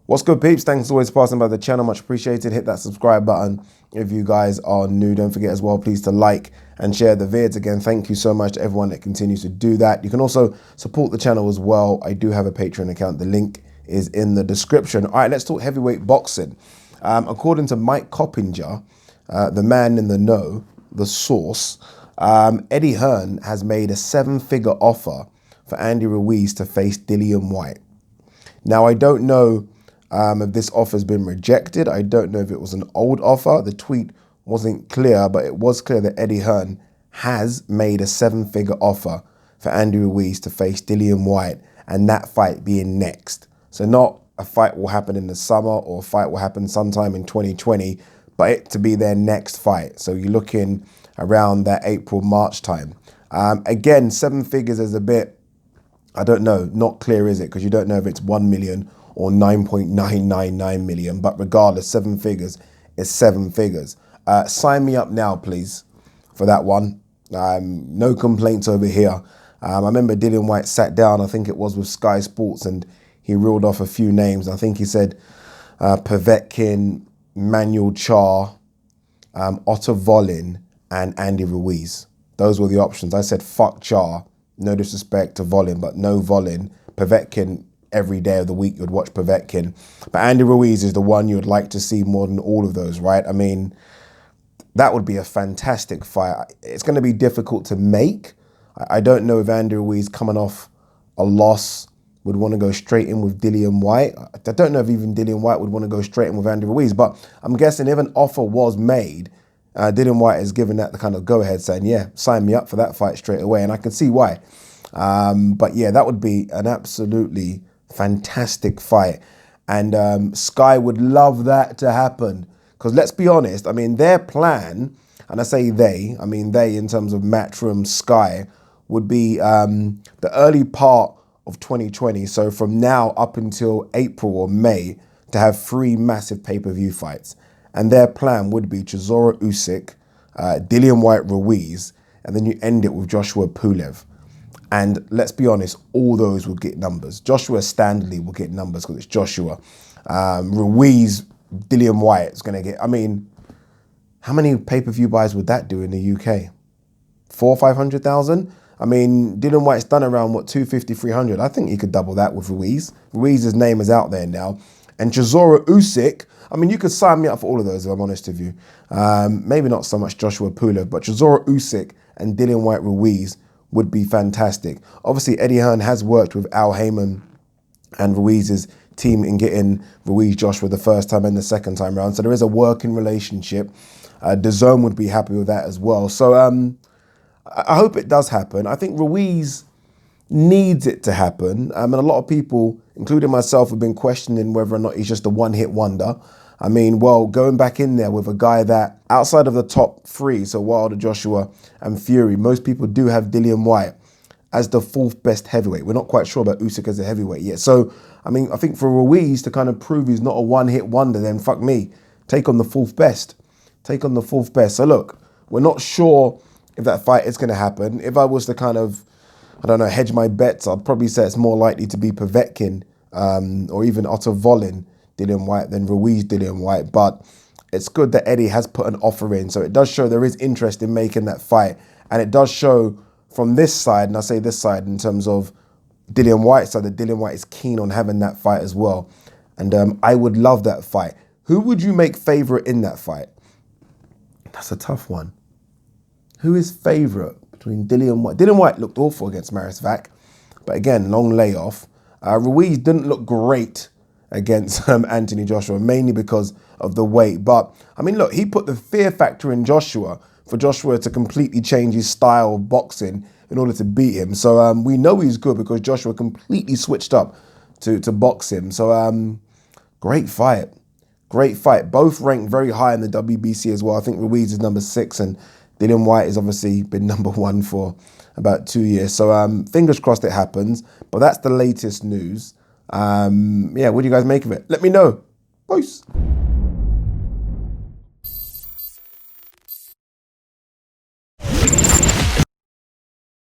What's good, peeps? Thanks as always for passing by the channel. Much appreciated. Hit that subscribe button if you guys are new. Don't forget as well, please, to like and share the vids. Again, thank you so much to everyone that continues to do that. You can also support the channel as well. I do have a Patreon account. The link is in the description. All right, let's talk heavyweight boxing. According to Mike Coppinger, the man in the know, the source, Eddie Hearn has made a 7-figure offer for Andy Ruiz to face Dillian Whyte. Now, I don't know if this offer has been rejected. I don't know if it was an old offer. The tweet wasn't clear, but it was clear that Eddie Hearn has made a 7-figure offer for Andy Ruiz to face Dillian Whyte, and that fight being next. So not a fight will happen in the summer or a fight will happen sometime in 2020, but it to be their next fight. So you're looking around that April, March time. Again, 7 figures is a bit, I don't know, not clear, is it? Because you don't know if it's 1 million or 9.999 million, but regardless, 7 figures is 7 figures. Sign me up now, please, for that one. No complaints over here. I remember Dillian Whyte sat down, I think it was with Sky Sports, and he reeled off a few names. I think he said Povetkin, Manuel Char, Otto Volin, and Andy Ruiz. Those were the options. I said, fuck Char, no disrespect to Volin, but no Volin. Povetkin, every day of the week you'd watch Povetkin. But Andy Ruiz is the one you'd like to see more than all of those, right? I mean, that would be a fantastic fight. It's going to be difficult to make. I don't know if Andy Ruiz, coming off a loss, would want to go straight in with Dillian Whyte. I don't know if even Dillian Whyte would want to go straight in with Andy Ruiz, but I'm guessing if an offer was made, Dillian Whyte has given that the kind of go-ahead, saying, yeah, sign me up for that fight straight away, and I can see why. But yeah, that would be an absolutely fantastic fight, and Sky would love that to happen, because let's be honest, I mean, their plan, and I say they, I mean they in terms of Matchroom, Sky, would be the early part of 2020, so from now up until April or May, to have 3 massive pay-per-view fights. And their plan would be Chisora Usyk, Dillian Whyte Ruiz, and then you end it with Joshua Pulev. And let's be honest, all those will get numbers. Joshua standardly will get numbers because it's Joshua. Ruiz, Dillian Whyte is going to get, I mean, how many pay-per-view buys would that do in the UK? 400,000 or 500,000? I mean, Dillian Whyte's done around, what, 250, 300. I think he could double that with Ruiz. Ruiz's name is out there now. And Chisora Usyk, I mean, you could sign me up for all of those, if I'm honest with you. Maybe not so much Joshua Pulev, but Chisora Usyk and Dillian Whyte Ruiz would be fantastic. Obviously, Eddie Hearn has worked with Al Heyman and Ruiz's team in getting Ruiz Joshua the first time and the second time around. So there is a working relationship. DAZN would be happy with that as well. So I hope it does happen. I think Ruiz needs it to happen. And a lot of people, including myself, have been questioning whether or not he's just a one-hit wonder. I mean, well, going back in there with a guy that, outside of the top 3, so Wilder, Joshua, and Fury, most people do have Dillian Whyte as the 4th best heavyweight. We're not quite sure about Usyk as a heavyweight yet. So, I mean, I think for Ruiz to kind of prove he's not a one-hit wonder, then fuck me, take on the 4th best. Take on the 4th best. So look, we're not sure if that fight is going to happen. If I was to kind of, I don't know, hedge my bets, I'd probably say it's more likely to be Povetkin or even Otto Volin, Dillian Whyte, than Ruiz, Dillian Whyte. But it's good that Eddie has put an offer in. So it does show there is interest in making that fight. And it does show from this side, and I say this side in terms of Dillian Whyte's side, that Dillian Whyte is keen on having that fight as well. And I would love that fight. Who would you make favourite in that fight? That's a tough one. Who is favourite between Dillian Whyte? Dillian Whyte looked awful against Maris Vac, but again, long layoff. Ruiz didn't look great against Anthony Joshua, mainly because of the weight. But, I mean, look, he put the fear factor in Joshua for Joshua to completely change his style of boxing in order to beat him. So we know he's good because Joshua completely switched up to box him. So great fight. Great fight. Both ranked very high in the WBC as well. I think Ruiz is number 6 and Dillian Whyte has obviously been number 1 for about 2 years. So fingers crossed it happens. But that's the latest news. Yeah, what do you guys make of it? Let me know. Peace.